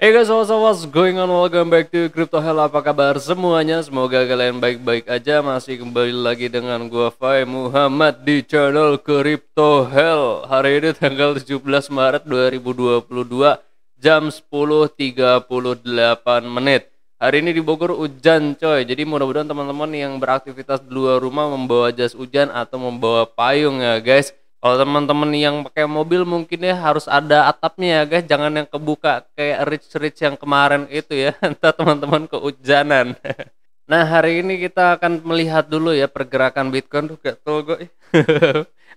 Hey guys, what's going on? Welcome back to Crypto Hell. Apa kabar semuanya? Semoga kalian baik-baik aja. Masih kembali lagi dengan gua Fai Muhammad di channel Crypto Hell. Hari ini tanggal 17 Maret 2022 jam 10.38 menit. Hari ini di Bogor hujan coy. Jadi mudah-mudahan teman-teman yang beraktivitas di luar rumah membawa jas hujan atau membawa payung ya guys. Kalau teman-teman yang pakai mobil mungkin ya harus ada atapnya ya guys, jangan yang kebuka kayak rich yang kemarin itu ya, entah teman-teman kehujanan. Nah hari ini kita akan melihat dulu ya pergerakan Bitcoin tuh gak tau gue.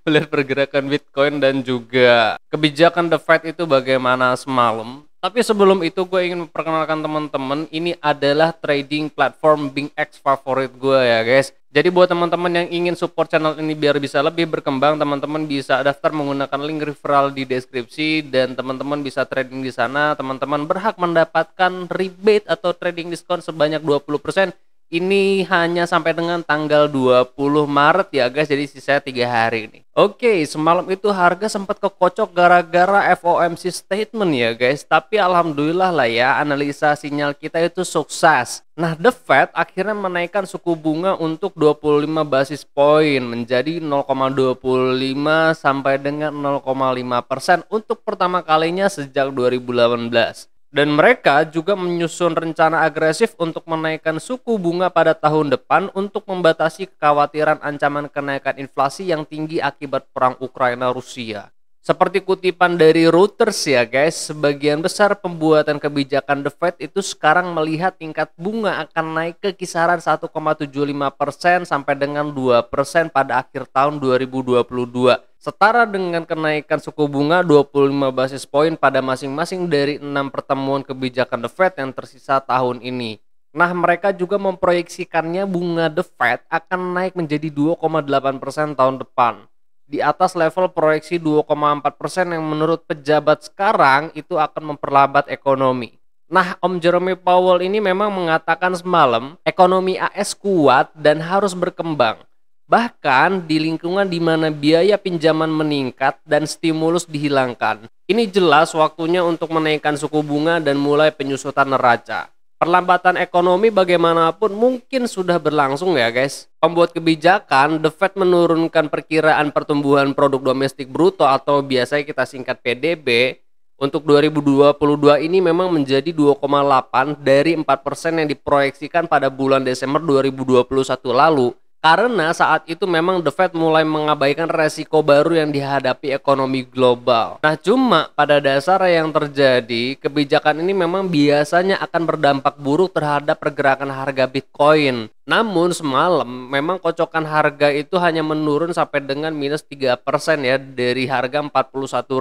Melihat pergerakan Bitcoin dan juga kebijakan The Fed itu bagaimana semalam. Tapi sebelum itu gue ingin memperkenalkan teman-teman, ini adalah trading platform BingX favorit gue ya guys. Jadi buat teman-teman yang ingin support channel ini biar bisa lebih berkembang, teman-teman bisa daftar menggunakan link referral di deskripsi dan teman-teman bisa trading di sana. Teman-teman berhak mendapatkan rebate atau trading diskon sebanyak 20%. Ini hanya sampai dengan tanggal 20 Maret ya guys, jadi sisa 3 hari ini. Oke, semalam itu harga sempat kekocok gara-gara FOMC statement ya guys. Tapi alhamdulillah lah ya, analisa sinyal kita itu sukses. Nah, The Fed akhirnya menaikkan suku bunga untuk 25 basis poin menjadi 0,25 sampai dengan 0,5% untuk pertama kalinya sejak 2018. Dan mereka juga menyusun rencana agresif untuk menaikkan suku bunga pada tahun depan untuk membatasi kekhawatiran ancaman kenaikan inflasi yang tinggi akibat perang Ukraina-Rusia. Seperti kutipan dari Reuters ya guys, sebagian besar pembuatan kebijakan The Fed itu sekarang melihat tingkat bunga akan naik ke kisaran 1,75% sampai dengan 2% pada akhir tahun 2022. Setara dengan kenaikan suku bunga 25 basis poin pada masing-masing dari 6 pertemuan kebijakan The Fed yang tersisa tahun ini. Nah, mereka juga memproyeksikannya bunga The Fed akan naik menjadi 2,8% tahun depan. Di atas level proyeksi 2,4% yang menurut pejabat sekarang itu akan memperlambat ekonomi. Nah, Om Jerome Powell ini memang mengatakan semalam ekonomi AS kuat dan harus berkembang. Bahkan di lingkungan di mana biaya pinjaman meningkat dan stimulus dihilangkan. Ini jelas waktunya untuk menaikkan suku bunga dan mulai penyusutan neraca. Perlambatan ekonomi bagaimanapun mungkin sudah berlangsung ya guys. Pembuat kebijakan, The Fed menurunkan perkiraan pertumbuhan produk domestik bruto atau biasanya kita singkat PDB untuk 2022 ini memang menjadi 2,8 dari 4% yang diproyeksikan pada bulan Desember 2021 lalu. Karena saat itu memang The Fed mulai mengabaikan resiko baru yang dihadapi ekonomi global. Nah, cuma pada dasar yang terjadi, kebijakan ini memang biasanya akan berdampak buruk terhadap pergerakan harga Bitcoin. Namun semalam memang kocokan harga itu hanya menurun sampai dengan minus 3% ya dari harga 41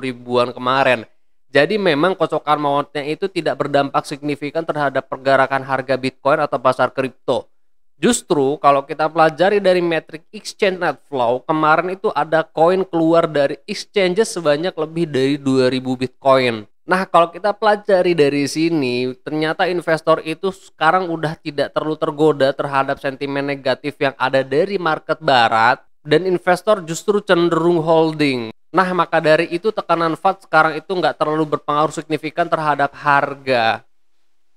ribuan kemarin. Jadi memang kocokan mautnya itu tidak berdampak signifikan terhadap pergerakan harga Bitcoin atau pasar kripto. Justru kalau kita pelajari dari metrik exchange net flow, kemarin itu ada koin keluar dari exchanges sebanyak lebih dari 2000 Bitcoin. Nah, kalau kita pelajari dari sini, ternyata investor itu sekarang udah tidak terlalu tergoda terhadap sentimen negatif yang ada dari market barat dan investor justru cenderung holding. Nah, maka dari itu tekanan FUD sekarang itu nggak terlalu berpengaruh signifikan terhadap harga.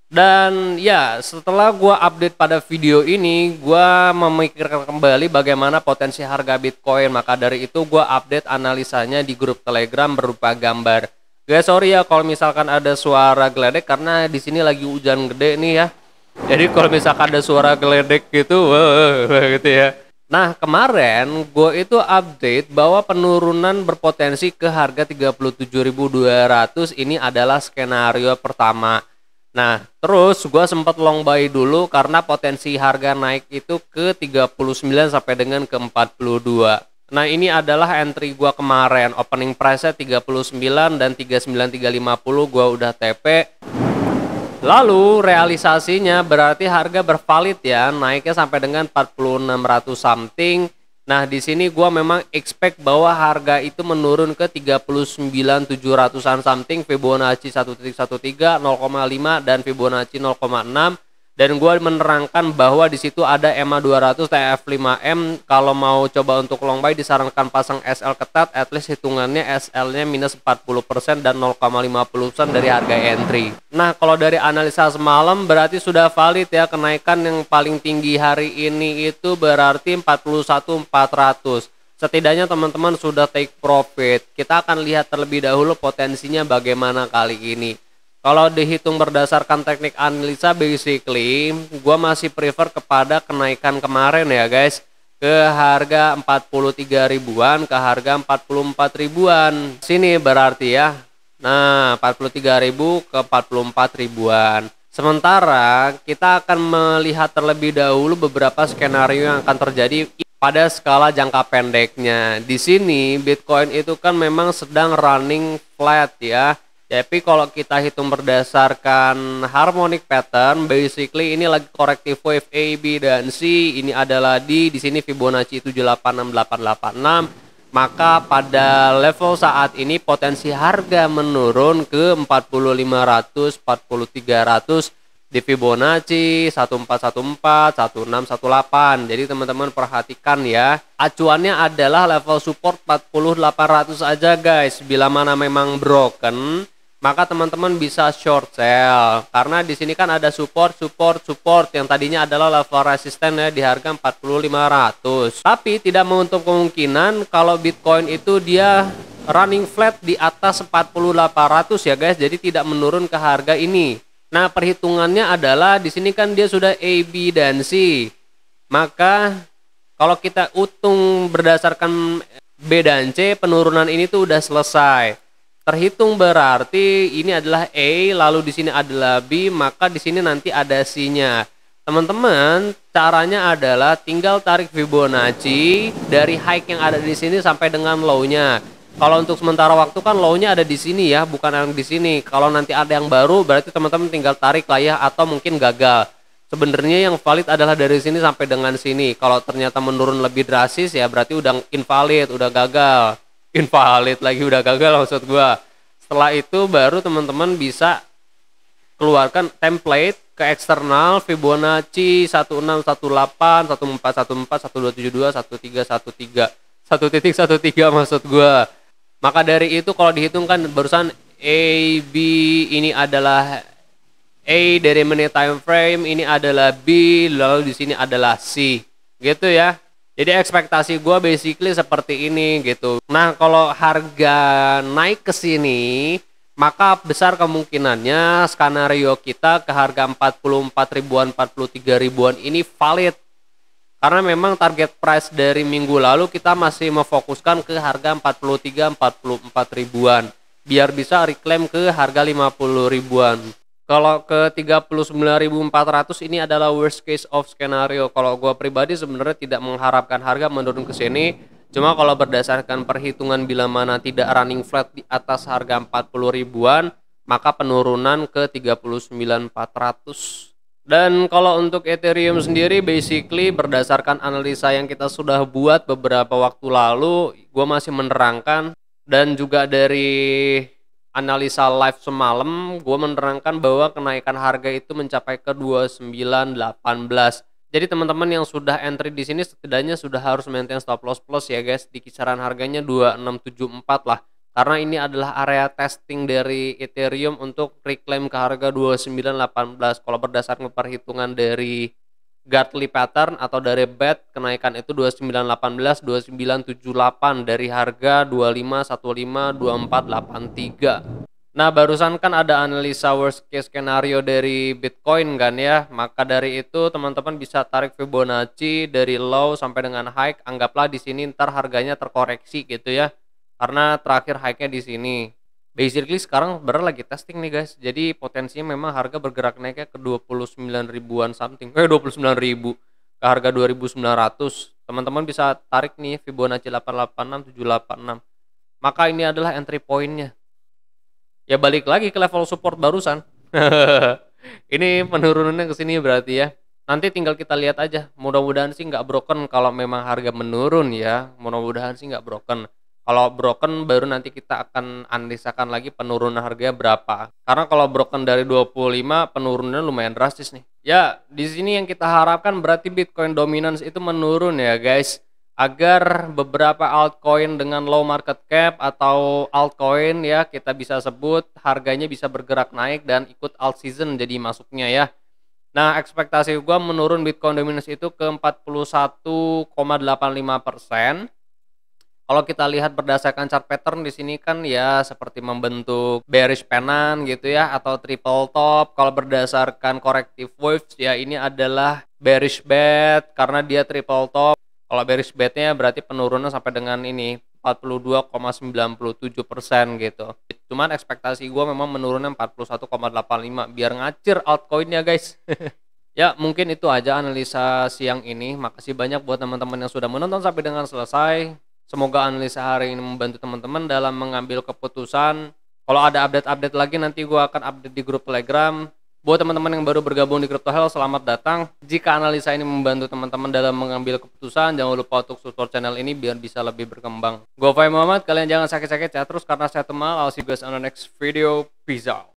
Dan ya, setelah gua update pada video ini, gua memikirkan kembali bagaimana potensi harga Bitcoin. Maka dari itu gua update analisanya di grup Telegram berupa gambar. Guys, sorry ya kalau misalkan ada suara geledek karena di sini lagi hujan gede nih ya. Jadi kalau misalkan ada suara geledek gitu, gitu ya. Nah, kemarin gue itu update bahwa penurunan berpotensi ke harga 37.200 ini adalah skenario pertama. Nah, terus gue sempat long buy dulu karena potensi harga naik itu ke 39 sampai dengan ke 42. Nah, ini adalah entry gue kemarin. Opening price-nya 39 dan 39350 gue udah TP. Lalu realisasinya berarti harga bervalid ya, naiknya sampai dengan 4600 something. Nah, di sini gua memang expect bahwa harga itu menurun ke 39.700-an something, Fibonacci 1.13, 0,5 dan Fibonacci 0,6. Dan gue menerangkan bahwa di situ ada EMA 200 TF5M. Kalau mau coba untuk long buy disarankan pasang SL ketat, at least hitungannya SL-nya minus 40% dan 0,50% dari harga entry. Nah, kalau dari analisa semalam berarti sudah valid ya, kenaikan yang paling tinggi hari ini itu berarti 41.400. Setidaknya teman-teman sudah take profit. Kita akan lihat terlebih dahulu potensinya bagaimana kali ini. Kalau dihitung berdasarkan teknik analisa, basically gua masih prefer kepada kenaikan kemarin ya guys, ke harga 43 ribuan ke harga 44 ribuan. Sini berarti ya. Nah, 43.000 ke 44 ribuan. Sementara kita akan melihat terlebih dahulu beberapa skenario yang akan terjadi pada skala jangka pendeknya. Di sini Bitcoin itu kan memang sedang running flat ya. Tapi kalau kita hitung berdasarkan harmonic pattern, basically ini lagi corrective wave A, B, dan C. Ini adalah di sini Fibonacci 786886. Maka pada level saat ini potensi harga menurun ke 4500, 4300 di Fibonacci 1414, 1618. Jadi teman-teman perhatikan ya. Acuannya adalah level support 40800 aja guys. Bila mana memang broken, maka teman-teman bisa short sell karena di sini kan ada support yang tadinya adalah level resisten ya di harga 4500. Tapi tidak menutup kemungkinan kalau Bitcoin itu dia running flat di atas 4800 ya guys. Jadi tidak menurun ke harga ini. Nah, perhitungannya adalah di sini kan dia sudah A, B, dan C. Maka kalau kita hitung berdasarkan B dan C, penurunan ini tuh udah selesai. Terhitung berarti ini adalah A, lalu di sini adalah B, maka di sini nanti ada C-nya. Teman-teman, caranya adalah tinggal tarik Fibonacci dari high yang ada di sini sampai dengan low-nya. Kalau untuk sementara waktu kan low-nya ada di sini ya, bukan yang di sini. Kalau nanti ada yang baru, berarti teman-teman tinggal tarik lah ya, atau mungkin gagal. Sebenarnya yang valid adalah dari sini sampai dengan sini. Kalau ternyata menurun lebih drastis ya berarti udah invalid, udah gagal. Invalid lagi, udah gagal maksud gua. Setelah itu baru teman-teman bisa keluarkan template ke eksternal Fibonacci 1618, 1414, 1272, 1313, 1.13 maksud gua. Maka dari itu kalau dihitung kan barusan A, B ini adalah A dari menit time frame, ini adalah B, lalu di sini adalah C. Gitu ya. Jadi ekspektasi gue basically seperti ini gitu. Nah, kalau harga naik ke sini, maka besar kemungkinannya skenario kita ke harga 44 ribuan, 43 ribuan ini valid. Karena memang target price dari minggu lalu kita masih memfokuskan ke harga 43, 44 ribuan. Biar bisa reclaim ke harga 50 ribuan. Kalau ke 39.400 ini adalah worst case of skenario. Kalau gue pribadi sebenarnya tidak mengharapkan harga menurun ke sini. Cuma kalau berdasarkan perhitungan bila mana tidak running flat di atas harga 40 ribuan, maka penurunan ke 39.400. Dan kalau untuk Ethereum sendiri basically berdasarkan analisa yang kita sudah buat beberapa waktu lalu, gue masih menerangkan dan juga dari analisa live semalam, gue menerangkan bahwa kenaikan harga itu mencapai ke 2918. Jadi teman-teman yang sudah entry di sini setidaknya sudah harus maintain stop loss plus ya guys, di kisaran harganya 2674 lah. Karena ini adalah area testing dari Ethereum untuk reclaim ke harga 2918. Kalau berdasarkan perhitungan dari Gartley pattern atau dari BET, kenaikan itu 2918, 2978 dari harga 2515, 2483. Nah, barusan kan ada analisa worst case skenario dari Bitcoin kan ya. Maka dari itu teman-teman bisa tarik Fibonacci dari low sampai dengan high. Anggaplah di sini ntar harganya terkoreksi gitu ya. Karena terakhir high-nya di sini. Basically sekarang bener lagi testing nih guys. Jadi potensinya memang harga bergerak naiknya ke 29 ribuan something. 29 ribu ke harga 2900. Teman-teman bisa tarik nih Fibonacci 886, 786. Maka ini adalah entry point-nya. Ya balik lagi ke level support barusan. Ini penurunannya ke sini berarti ya. Nanti tinggal kita lihat aja. Mudah-mudahan sih nggak broken kalau memang harga menurun ya. Mudah-mudahan sih nggak broken. Kalau broken baru nanti kita akan analisakan lagi penurunan harganya berapa. Karena kalau broken dari 25 penurunannya lumayan drastis nih. Ya, di sini yang kita harapkan berarti Bitcoin dominance itu menurun ya guys, agar beberapa altcoin dengan low market cap atau altcoin ya kita bisa sebut harganya bisa bergerak naik dan ikut alt season jadi masuknya ya. Nah, ekspektasi gua menurun Bitcoin dominance itu ke 41,85%. Kalau kita lihat berdasarkan chart pattern di sini kan ya seperti membentuk bearish pennant gitu ya atau triple top. Kalau berdasarkan corrective waves ya ini adalah bearish bed karena dia triple top. Kalau bearish bednya berarti penurunan sampai dengan ini 42,97% gitu. Cuman ekspektasi gue memang menurunnya 41,85 biar ngacir altcoinnya guys. Ya, mungkin itu aja analisa siang ini. Makasih banyak buat teman-teman yang sudah menonton sampai dengan selesai. Semoga analisa hari ini membantu teman-teman dalam mengambil keputusan. Kalau ada update-update lagi nanti gue akan update di grup Telegram. Buat teman-teman yang baru bergabung di Crypto Hell, selamat datang. Jika analisa ini membantu teman-teman dalam mengambil keputusan, jangan lupa untuk support channel ini biar bisa lebih berkembang. Gue Fai Muhammad, kalian jangan sakit-sakit ya terus karena saya temal. I'll see you guys on the next video. Peace out.